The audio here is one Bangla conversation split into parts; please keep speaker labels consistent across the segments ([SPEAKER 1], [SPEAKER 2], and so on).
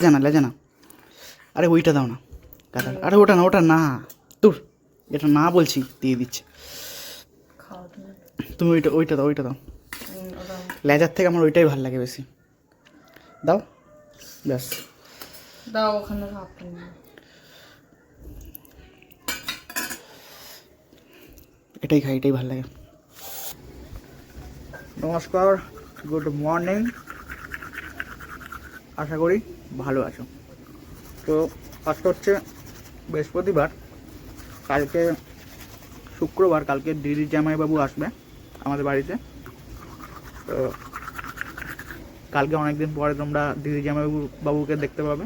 [SPEAKER 1] জানা লে জানা, আরে ওইটা দাও না কাঁঠাল, আরে ওটা না, ওটা না, তোর এটা না বলছি, দিয়ে দিচ্ছে। তুমি ওইটা ওইটা দাও, ওইটা দাও, লেজার থেকে আমার ওইটাই ভালো লাগে বেশি। দাও, ব্যাস
[SPEAKER 2] দাও ওখানে ভাত।
[SPEAKER 1] এটাই খাই, এটাই ভালো লাগে। নমস্কার, গুড মর্নিং, আশা করি ভালো আছো। তো আজকে হচ্ছে বৃহস্পতিবার, কালকে শুক্রবার, কালকে দিদি জামাইবাবু আসবে আমাদের বাড়িতে। তো কালকে অনেকদিন পরে তোমরা দিদি জামাইবাবুকে দেখতে পাবে।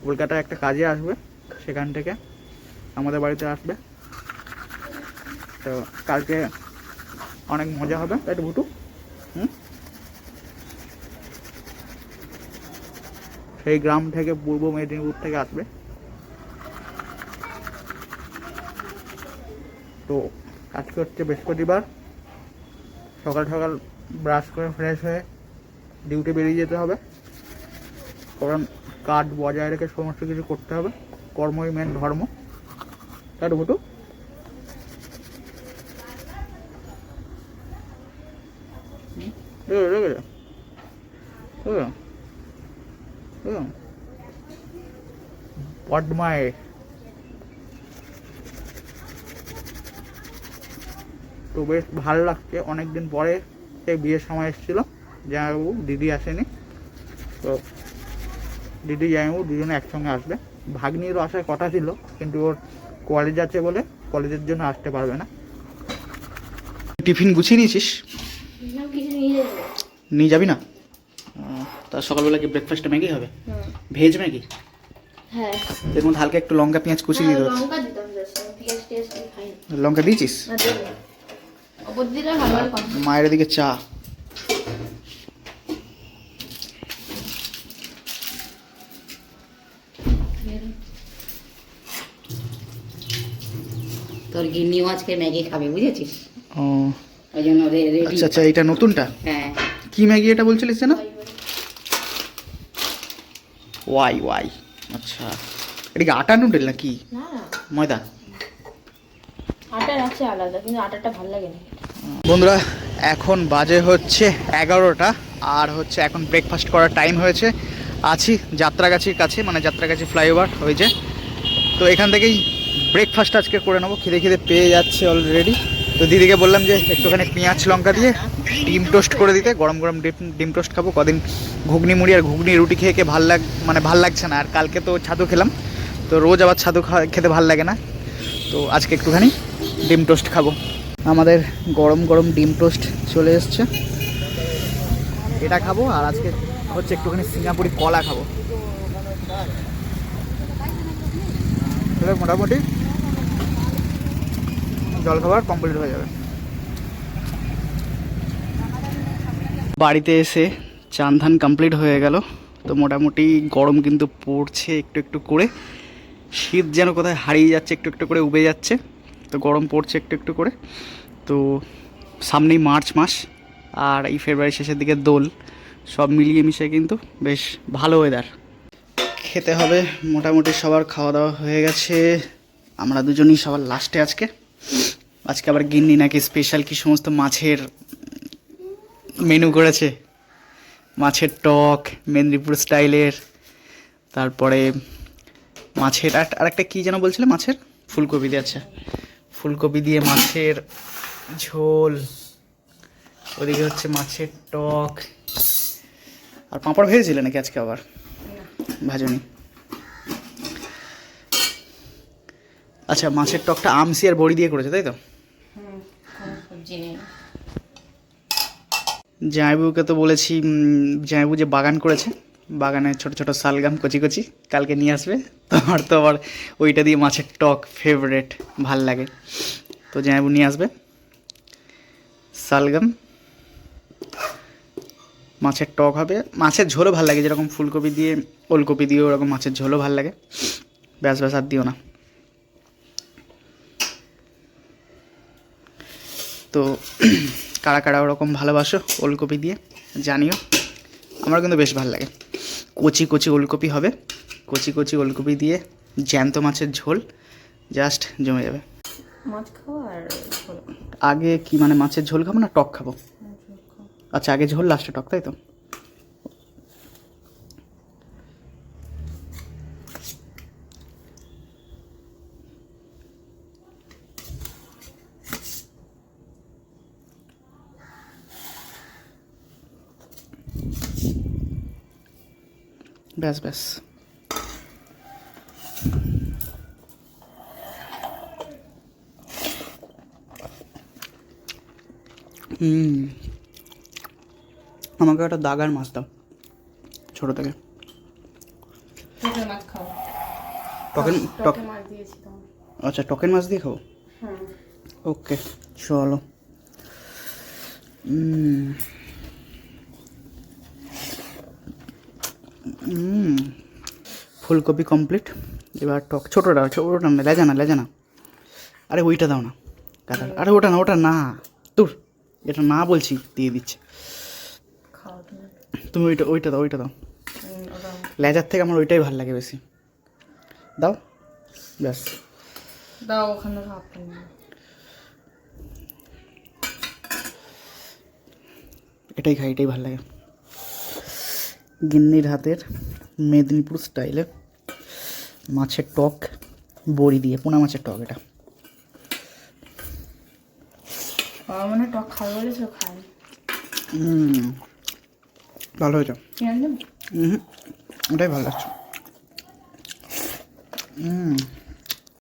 [SPEAKER 1] কলকাতায় একটা কাজে আসবে, সেখান থেকে আমাদের বাড়িতে আসবে। তো কালকে অনেক মজা হবে, তাই তো ভুটু? সেই গ্রাম থেকে, পূর্ব মেদিনীপুর থেকে আসবে। তো আজকে হচ্ছে বৃহস্পতিবার, সকাল সকাল ব্রাশ করে ফ্রেশ হয়ে ডিউটি বেরিয়ে যেতে হবে, কারণ কাজ বজায় রেখে সমস্ত কিছু করতে হবে, কর্মই মেন ধর্ম, তাই তো ভুটু? পদ্মায় তো বেশ ভালো লাগছে, অনেকদিন পরে সেই বিয়ের সময় এসেছিলো জামাইবাবু, দিদি আসেনি। তো দিদি জামাইবাবু দুজনে একসঙ্গে আসবে। ভাগ্নিরও আসার কথা ছিল, কিন্তু ওর কলেজ আছে বলে কলেজের জন্য আসতে পারবে না। টিফিন গুছিয়ে নিয়েছিস? নিয়ে যাবি না? তা সকালবেলা কি ব্রেকফাস্টে ম্যাগি হবে? Veg Maggi?
[SPEAKER 2] হ্যাঁ,
[SPEAKER 1] এর মধ্যে হালকা একটু লঙ্কা পেঁয়াজ কুচি দিয়ে দেবো। লঙ্কা দিয়েছিস? মায়ের দিকে চা।
[SPEAKER 3] তোর গিন্নিও আজকে ম্যাগি খাবে, বুঝেছিস?
[SPEAKER 1] ও
[SPEAKER 3] ওই জন্য রেডি।
[SPEAKER 1] আচ্ছা আচ্ছা, এটা নতুনটা?
[SPEAKER 3] হ্যাঁ।
[SPEAKER 1] কি ম্যাগি এটা বলছিলিস না? ওয়াই ওয়াই, আচ্ছা। এটা কি আটা নুডল না কি?
[SPEAKER 2] না না,
[SPEAKER 1] ময়দা?
[SPEAKER 2] আটার আছে আলাদা, কিন্তু আটাটা ভালো লাগে না।
[SPEAKER 1] বন্ধুরা, এখন বাজে হচ্ছে 11টা, আর হচ্ছে এখন ব্রেকফাস্ট করার টাইম হয়েছে। আছি যাত্রাগাছির কাছে, মানে যাত্রাগাছি ফ্লাইওভার ওই যে। তো এখান থেকেই ব্রেকফাস্ট আজকে করে নেবো, খিদে খিদে পেয়ে যাচ্ছে অলরেডি। তো দিদিকে বললাম যে একটুখানি পেঁয়াজ লঙ্কা দিয়ে ডিম টোস্ট করে দিতে, গরম গরম ডিম টোস্ট খাবো। কদিন ঘুগনি মুড়ি আর ঘুগনি রুটি খেয়ে খেয়ে ভাল লাগছে না। আর কালকে তো ছাতু খেলাম, তো রোজ আবার ছাতু খেতে ভাল লাগে না। তো আজকে একটুখানি ডিম টোস্ট খাবো। আমাদের গরম গরম ডিম টোস্ট চলে এসছে, এটা খাবো। আর আজকে হচ্ছে একটুখানি সিঙ্গাপুরি কলা খাবো। মোটামুটি জলখাবার কমপ্লিট হয়ে যাবে। বাড়িতে এসে চান ধান কমপ্লিট হয়ে গেল। তো মোটামুটি গরম কিন্তু পড়ছে একটু একটু করে, শীত যেন কোথায় হারিয়ে যাচ্ছে, একটু একটু করে উবে যাচ্ছে। তো গরম পড়ছে একটু একটু করে। তো সামনেই মার্চ মাস, আর এই ফেব্রুয়ারি শেষের দিকে দোল, সব মিলিয়ে মিশিয়ে কিন্তু বেশ ভালো ওয়েদার। খেতে হবে, মোটামুটি সবার খাওয়া দাওয়া হয়ে গেছে। আমরা দুজনই সবার লাস্টে আজকে। আজকে আবার গিন্নি নাকি স্পেশাল কি সমস্ত মাছের মেনু করেছে, মাছের টক মেদিনীপুর স্টাইলের, তারপরে মাছের আরেকটা কী যেন বলছিলে, মাছের ফুলকপি দিয়ে, আচ্ছা ফুলকপি দিয়ে মাছের ঝোল, ওদিকে হচ্ছে মাছের টক। আর পাঁপড় ভেজেছিলে নাকি আজকে? আবার ভাজনি? আচ্ছা, মাছের টকটা আমসি আর বড়ি দিয়ে করেছে, তাই তো? জামাইবাবুকে তো বলেছি, জামাইবাবু যে বাগান করেছে, বাগানে ছোট ছোট শালগাম কচি কচি কালকে নিয়ে আসবে। তোমার তো আবার ওইটা দিয়ে মাছের টক ফেভারেট, ভাল লাগে। তো জামাইবাবু নিয়ে আসবে শালগাম, মাছের টক হবে, মাছের ঝোলও ভাল লাগে, যেরকম ফুলকপি দিয়ে ওলকপি দিয়ে ওরকম মাছের ঝোলও ভাল লাগে। ব্যাস ব্যাস, আর দিও না। তো কারা কারা ওরকম ভালোবাসো ওলকপি দিয়ে জানিও, আমার কিন্তু বেশ ভালো লাগে। কচি কচি ওলকপি হবে, কচি কচি ওলকপি দিয়ে জ্যান্ত মাছের ঝোল জাস্ট জমে যাবে।
[SPEAKER 2] মাছ খাওয়া আর ঝোল।
[SPEAKER 1] আগে কি মানে মাছের ঝোল খাবো না টক খাবো? আচ্ছা আগে ঝোল লাস্টে টক, তাই তো? ব্যাস ব্যাস। আমাকে একটা দাগার মাছ দাও ছোটো থেকে।
[SPEAKER 2] টকের মাছ খাও।
[SPEAKER 1] টকেন টক
[SPEAKER 2] টকে মাছ দিয়েছি তোমার।
[SPEAKER 1] আচ্ছা টকেন মাছ দিয়ে খাবো।
[SPEAKER 2] হ্যাঁ
[SPEAKER 1] ওকে চলো। ফুলকপি কমপ্লিট। এবার টক ছোটোটা ছোটোটা না, লেজা না। আরে ওইটা দাও না কাটা। আরে ওটা না তোর, এটা না বলছি, দিয়ে দিচ্ছে।
[SPEAKER 2] খাও তুমি।
[SPEAKER 1] তুমি ওইটা দাও।
[SPEAKER 2] ওটা
[SPEAKER 1] লেজার থেকে আমার ওইটাই ভালো লাগে বেশি। দাও ব্যাস।
[SPEAKER 2] দাও ওখানে ভাবতে নেই।
[SPEAKER 1] এটাই খাই, এটাই ভালো লাগে। গিন্নির হাতের মেদিনীপুর স্টাইলে মাছের টক বড়ি দিয়ে, পোনা মাছের টক। এটা
[SPEAKER 2] আমার মনে হয় টক খাবে বলেছে খাই।
[SPEAKER 1] ভালো হয়েছে।
[SPEAKER 2] পেঁয়াজ দেবো?
[SPEAKER 1] ওটাই ভালো লাগছে।